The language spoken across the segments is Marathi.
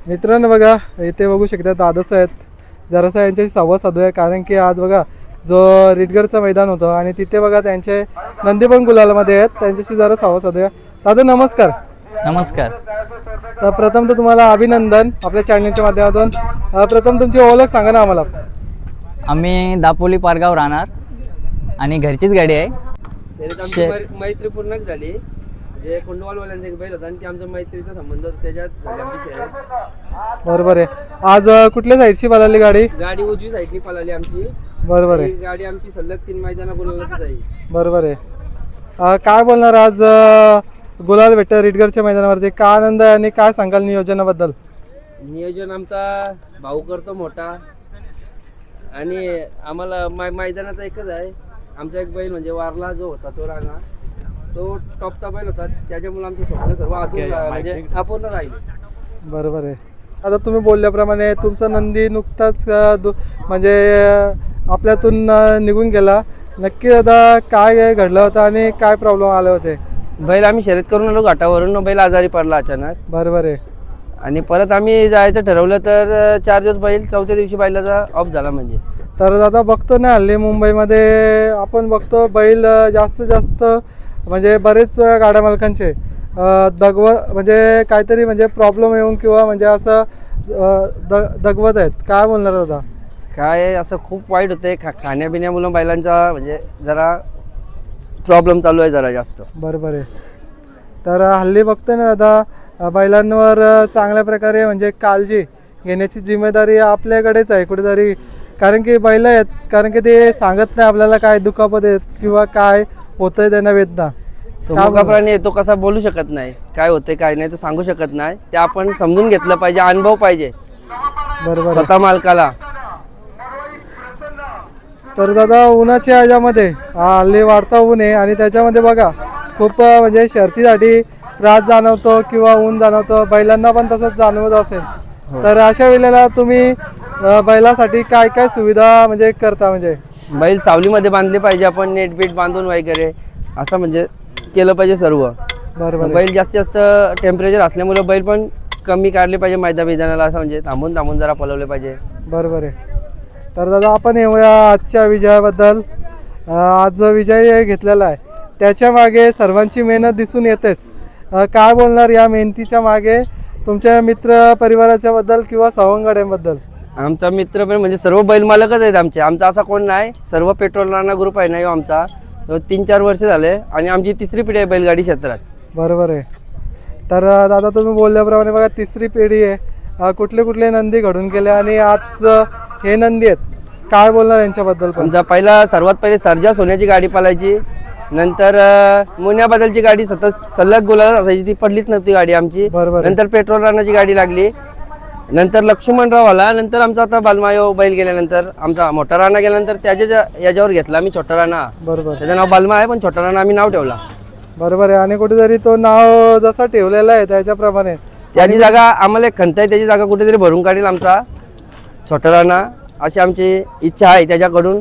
मित्रांनो बघा इथे बघू शकता दादाच आहेत. जरासा यांच्याशी संवाद साधूया कारण की आज बघा जो रिटगरचं मैदान होतं आणि तिथे बघा त्यांचे नंदी पण गुलालामध्ये आहेत. त्यांच्याशी जरा संवाद साधूया. दादा नमस्कार. नमस्कार. तर प्रथम तर तुम्हाला अभिनंदन आपल्या चॅनलच्या माध्यमातून. प्रथम तुमची ओळख सांगा ना आम्हाला. आम्ही दापोली पारगाव राहणार आणि घरचीच गाडी आहे. मैत्री पूर्ण झाली. जे कोंडवालवाल्यांचा एक बैल होता आणि ते आमचा मैत्रीचा संबंध होता त्याच्यात झाली आमची शर्यत. बरोबर आहे. आज कुठल्या साईडची पळाली गाडी? गाडी उजवी साईडनी पळाली आमची. बरोबर आहे. गाडी आमची सलग 3 मैदाना बोलायला जाईल. बरोबर आहे. काय बोलणार आज गुलाल भेटतं रिटगरच्या मैदानावरती? काय आनंद आहे आणि काय सांगाल नियोजनाबद्दल? नियोजन आमचा भाऊ करतो मोठा आणि आम्हाला मैदानाचा एकच आहे. आमचा एक बैल म्हणजे वारला जो होता तो राणा, तो टॉपचा बैल होता. त्याच्यामुळे आमचे स्वप्न सर्व अजून म्हणजे अपूर्ण राहिले. बरोबर आहे. आता तुम्ही बोलल्याप्रमाणे तुमचा नंदी नुकताच म्हणजे आपल्यातून निघून गेला. नक्की दादा काय घडलं होतं आणि काय प्रॉब्लेम आले होते? बैल आम्ही शर्यत करून आलो घाटावरून, बैल आजारी पडला अचानक. बरोबर आहे. आणि परत आम्ही जायचं ठरवलं तर 4 दिवस बैल, 4थ्या दिवशी बैलाचा ऑफ झाला. म्हणजे तर दादा बघतो ना हल्ली मुंबईमध्ये आपण बघतो बैल जास्त जास्त म्हणजे बरेच गाड्या मालकांचे म्हणजे काहीतरी म्हणजे प्रॉब्लेम येऊन किंवा म्हणजे असं दगवत आहेत. काय बोलणार दादा? काय असं खूप वाईट होतंय. खाण्यापिण्यामुळे बैलांचा म्हणजे जरा प्रॉब्लेम चालू आहे जरा जास्त. बरोबर आहे. तर हल्ली बघतो ना दादा बैलांवर चांगल्या प्रकारे म्हणजे काळजी घेण्याची जिम्मेदारी आपल्याकडेच आहे कुठेतरी. कारण की बैल आहेत, कारण की ते सांगत नाही आपल्याला काय दुखापत आहेत किंवा काय होतंय त्यांना वेदना. तो मोठा प्राणी आहे, तो कसा बोलू शकत नाही काय होतंय काय नाही, तो सांगू शकत नाही. ते आपण समजून घेतलं पाहिजे, अनुभव पाहिजे बरोबर स्वतः मालकाला. तर दादा उन्हाच्या ह्याच्यामध्ये हल्ली वाढता ऊन आहे आणि त्याच्यामध्ये बघा खूप म्हणजे शर्तीसाठी त्रास जाणवतो किंवा ऊन जाणवतो. बैलांना पण तसंच जाणवत असेल. तर अशा वेळेला तुम्ही बैलासाठी काय काय सुविधा म्हणजे करता? म्हणजे बैल सावलीमध्ये बांधले पाहिजे आपण, नेट बीट बांधून वगैरे असं म्हणजे केलं पाहिजे सर्व. बरोबर. बैल जास्तीत जास्त टेम्परेचर असल्यामुळे बैल पण कमी काढले पाहिजे मैदानाला, असं म्हणजे थांबून थांबून जरा पळवले पाहिजे. बरोबर आहे. तर दादा आपण येऊया आजच्या विजयाबद्दल. आज जो विजय घेतलेला आहे त्याच्या मागे सर्वांची मेहनत दिसून येतेच. काय बोलणार या मेहनतीच्या मागे तुमच्या मित्र परिवाराच्या बद्दल किंवा सवंगड्यांबद्दल? आमचा मित्र पण म्हणजे सर्व बैल मालकच आहेत आमचे. आमचा असा कोण नाही, सर्व पेट्रोल राणा ग्रुप आहे ना आमचा. 3-4 वर्ष झाले आणि आमची 3री पिढी आहे बैलगाडी क्षेत्रात. बरोबर आहे. तर दादा तुम्ही बोलल्याप्रमाणे बघा 3री पिढी आहे. कुठले कुठले नंदी घडून गेले आणि आज हे नंदी आहेत. काय बोलणार यांच्याबद्दल? आमचा सर्वात पहिले सर्जा सोन्याची गाडी पालायची. नंतर मुन्याबद्दलची गाडी सतत सलग गुलाल असायची, ती पडलीच नव्हती गाडी आमची. नंतर पेट्रोल राणाची गाडी लागली. नंतर लक्ष्मणराव आला. नंतर आमचा आता बालमायो बैल गेल्यानंतर आमचा मोठा राणा गेल्यानंतर त्याच्या याच्यावर घेतला आम्ही छोटा राणा. बरोबर. त्याचं नाव बालमा आहे पण छोटा राणा आम्ही नाव ठेवला. बरोबर आहे. आणि कुठेतरी तो नाव जसा ठेवलेला आहे त्याच्याप्रमाणे त्याची जागा आम्हाला एक खंत आहे, त्याची जागा कुठेतरी भरून काढेल आमचा छोटा राणा, अशी आमची इच्छा आहे. त्याच्याकडून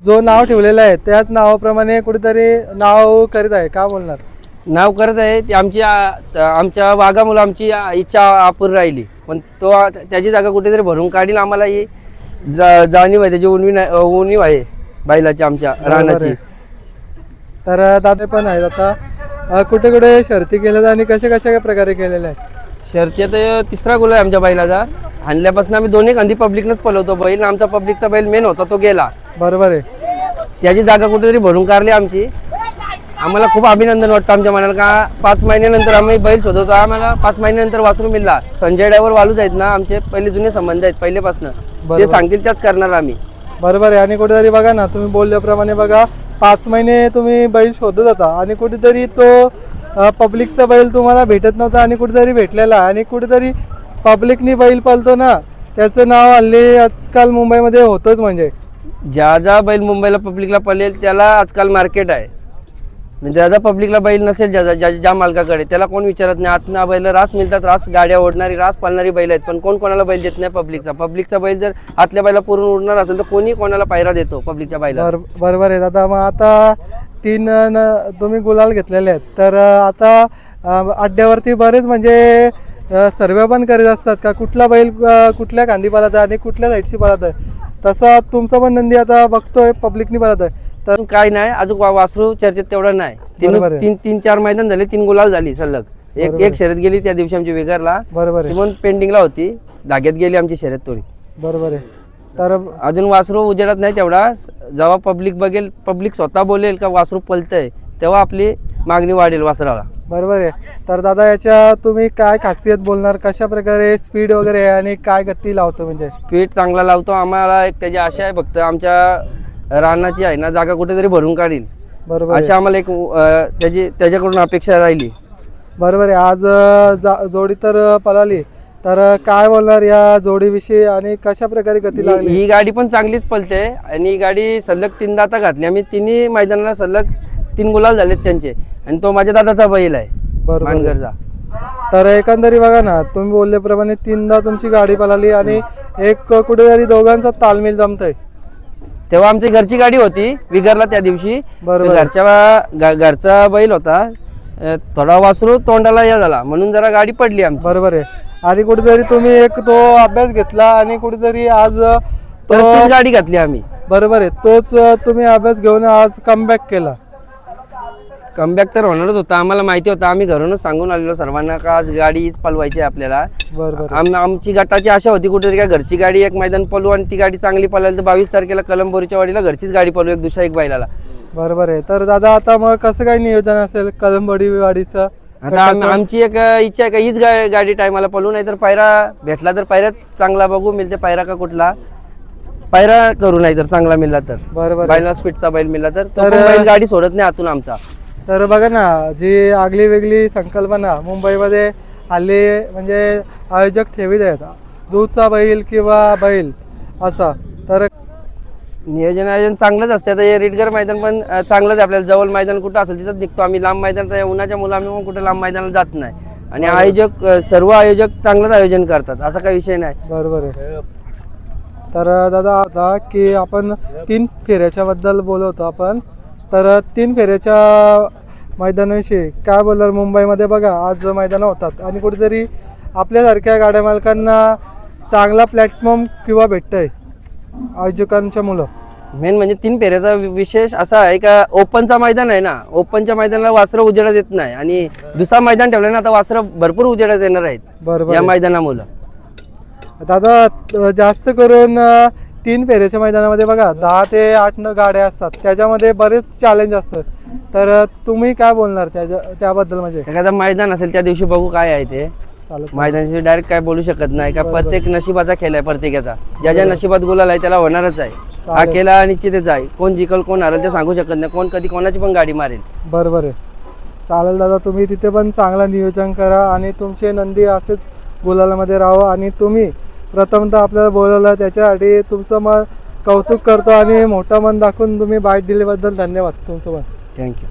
जो नाव ठेवलेलं आहे त्याच नावाप्रमाणे कुठेतरी नाव करीत आहे. का बोलणार? नाव करत आहे ते आमच्या वाघामुळे आमची इच्छा अपूर्ण राहिली, पण तो त्याची जागा कुठेतरी भरून काढील. आम्हाला ही जाणीव आहे, त्याची उणीव आहे बैलाची आमच्या रानाची. तर दादा पण आहेत आता कुठे कुठे शर्ती केल्या आणि कशा कशा प्रकारे केलेल्या आहेत? शर्ती आता 3रा गुलाल आहे आमच्या बैलाचा. हाणल्यापासून आम्ही दोन्ही खांदी पब्लिकनंच पळवतो बैल. आमचा पब्लिकचा बैल मेन होता, तो गेला. बरोबर आहे. त्याची जागा कुठेतरी भरून काढली आमची. आम्हाला खूप अभिनंदन वाटतं आमच्या मनाला का 5 महिन्यानंतर आम्ही बैल शोधवतो. आम्हाला 5 महिन्यानंतर वासरू मिळला. संजय ड्रायव्हर वालूच आहेत ना आमचे, पहिले जुने संबंध आहेत पहिलेपासून. ते सांगतील त्याच करणार आम्ही. बरोबर आहे. आणि कुठेतरी बघा ना तुम्ही बोलल्याप्रमाणे बघा 5 महिने तुम्ही बैल शोधत होता आणि कुठेतरी तो पब्लिकचा बैल तुम्हाला भेटत नव्हता आणि कुठेतरी भेटलेला. आणि कुठेतरी पब्लिकनी बैल पालतो ना त्याचं नाव हल्ली आजकाल मुंबईमध्ये होतंच. म्हणजे ज्या बैल मुंबईला पब्लिकला पळेल त्याला आजकाल मार्केट आहे. म्हणजे ज्याचा पब्लिकला बैल नसेल, ज्या मालकाकडे, त्याला कोण विचारत नाही. आतना बैल रास मिळतात, रास गाड्या ओढणारी, रास पालणारी बैल आहेत, पण कोण कोणाला बैल देत नाही पब्लिकचा बैल जर आतल्या बैला पुरून उडणार असेल तर कोणी कोणाला पायरा देतो पब्लिकच्या बैला. बरोबर आहे दादा. मग आता 3 तुम्ही गुलाल घेतलेले आहेत तर आता अड्ड्यावरती बरेच म्हणजे सर्वे पण करीत असतात का कुठला बैल कुठल्या खांदी पळत आहे आणि कुठल्या साईडची पळत आहे? तसा तुमचा पण नंदी आता बघतोय पब्लिकनी पळत आहे तर काय नाही अजून वासरू चर्चेत तेवढं नाही. बरोबर आहे. तीन चार मैदान झाले, 3 गुलाल झाली सलग. एक शर्यत गेली त्या दिवशी आमची वेगरला, बरोबर ती आहे. पण पेंडिंगला होती, धाग्यात गेली आमची शर्यत थोडी. बरोबर आहे. तर अजून वासरू उजेडत नाही तेवढा. जेव्हा पब्लिक बघेल, पब्लिक स्वतः बोलेल का वासरू पलतंय, तेव्हा आपली मागणी वाढेल वासराला. बरोबर आहे. तर दादा याच्या तुम्ही काय खासियत बोलणार, कशा प्रकारे स्पीड वगैरे आहे आणि काय गती लावतो? म्हणजे स्पीड चांगला लावतो. आम्हाला एक त्याची आशा आहे, फक्त आमच्या रानाची आहे ना जागा कुठेतरी भरून काढील, बरोबर अशी आम्हाला एक त्याच्याकडून अपेक्षा राहिली. बरोबर आहे. आज जोडी तर पळाली, तर काय बोलणार या जोडीविषयी आणि कशा प्रकारे गती लागली? ही गाडी पण चांगलीच पलते आणि ही गाडी सलग 3 दाता घातली आम्ही. तिन्ही मैदानाला सलग 3 गुलाल झालेत त्यांचे, आणि तो माझ्या दादाचा बैल आहे बरोबर आहे. मानगरचा. तर एकंदरी बघा ना, तुम्ही बोलल्याप्रमाणे 3दा तुमची गाडी पळाली आणि एक कुठेतरी दोघांचा तालमेल जमतोय. तेव्हा आमची घरची गाडी होती विगरला त्या दिवशी. बरोबर. घरचा बैल होता, थोडा वासरू तोंडाला या झाला म्हणून जरा गाडी पडली आमची. बरोबर आहे. आणि कुठेतरी तुम्ही एक तो अभ्यास घेतला आणि कुठेतरी आज परत तीच गाडी घातली आम्ही. बरोबर आहे, तोच तुम्ही अभ्यास घेऊन आज कमबॅक केला. कमबॅक तर होणारच होता, आम्हाला माहिती होतं. आम्ही घरूनच सांगून आलेलो सर्वांना का आज गाडी हीच पळवायची आपल्याला. बरोबर. आमची गटाची आशा होती कुठेतरी काय घरची गाडी एक मैदान पळवू आणि ती गाडी चांगली पळाली तर 22 तारखेला कलंबोरीच्या वाडीला घरचीच गाडी पळवू एक दुसऱ्या एक बैलाला. बरोबर आहे. तर दादा आता मग कसं काय नियोजन असेल कलंबोडी वाडीचं? आता आमची एक इच्छा आहे का हीच गाडी टायमाला पळू, नाही तर पायरा भेटला तर पायऱ्यात चांगला बघू, मिळते पायरा का कुठला पायरा करू, नाही तर चांगला मिळला तर. बरोबर. बैला स्पीडचा बैल मिळला तर तो पण बैल गाडी सोडत नाही आतून आमचा. तर बघा ना, जी आगली वेगळी संकल्पना मुंबईमध्ये हल्ली म्हणजे आयोजक ठेवीत आहेत, दूधचा बैल किंवा बैल असा. तर नियोजन चांगलंच असते. आता हे रेडगर मैदान पण चांगलंच आहे आपल्याला. जवळ मैदान कुठं असेल तिथंच निघतो आम्ही. लांब मैदान तर उन्हाच्या मुलं आम्ही मग कुठे लांब मैदानाला जात नाही. आणि सर्व आयोजक चांगलंच आयोजन करतात, असा काही विषय नाही. बरोबर आहे. तर दादा आता की आपण 3 फेऱ्याच्या बद्दल बोलवतो आपण, तर 3 फेऱ्याच्या मैदानाविषयी काय बोलणार? मुंबईमध्ये बघा आज मैदानं होतात आणि कुठेतरी आपल्यासारख्या गाड्या मालकांना चांगला प्लॅटफॉर्म किंवा भेटतंय आयोजकांच्या मुलं. मेन म्हणजे 3 फेऱ्याचा विशेष असा आहे का ओपनचा मैदान आहे ना, ओपनच्या मैदानाला वासरं उजेडात येत नाही आणि दुसरा मैदान ठेवलं ना आता वासरं भरपूर उजेडात येणार आहेत. बरोबर या मैदानामुळं. दादा जास्त करून 3 फेऱ्याच्या मैदानामध्ये बघा 10 ते 8 गाड्या असतात, त्याच्यामध्ये बरेच चॅलेंज असतात. तर तुम्ही काय बोलणार त्याबद्दल? म्हणजे एखादा मैदान असेल त्या दिवशी बघू काय आहे ते. मैदानाशी डायरेक्ट काय बोलू शकत नाही का, प्रत्येक नशिबाचा खेळ आहे प्रत्येकाचा. ज्या नशिबात गुलाल आहे त्याला होणारच आहे. हा खेळा निश्चितच आहे. कोण जिंकल कोण हरल ते सांगू शकत नाही, कोण कधी कोणाची पण गाडी मारेल. बरोबर आहे. चालेल दादा, तुम्ही तिथे पण चांगलं नियोजन करा आणि तुमचे नंदी असेच गुलालामध्ये राहो. आणि तुम्ही प्रथमतः आपल्याला बोलवलं त्याच्यासाठी तुमचं मन कौतुक करतो आणि मोठं मन दाखवून तुम्ही बाईट दिल्याबद्दल धन्यवाद तुमचं पण. थँक्यू.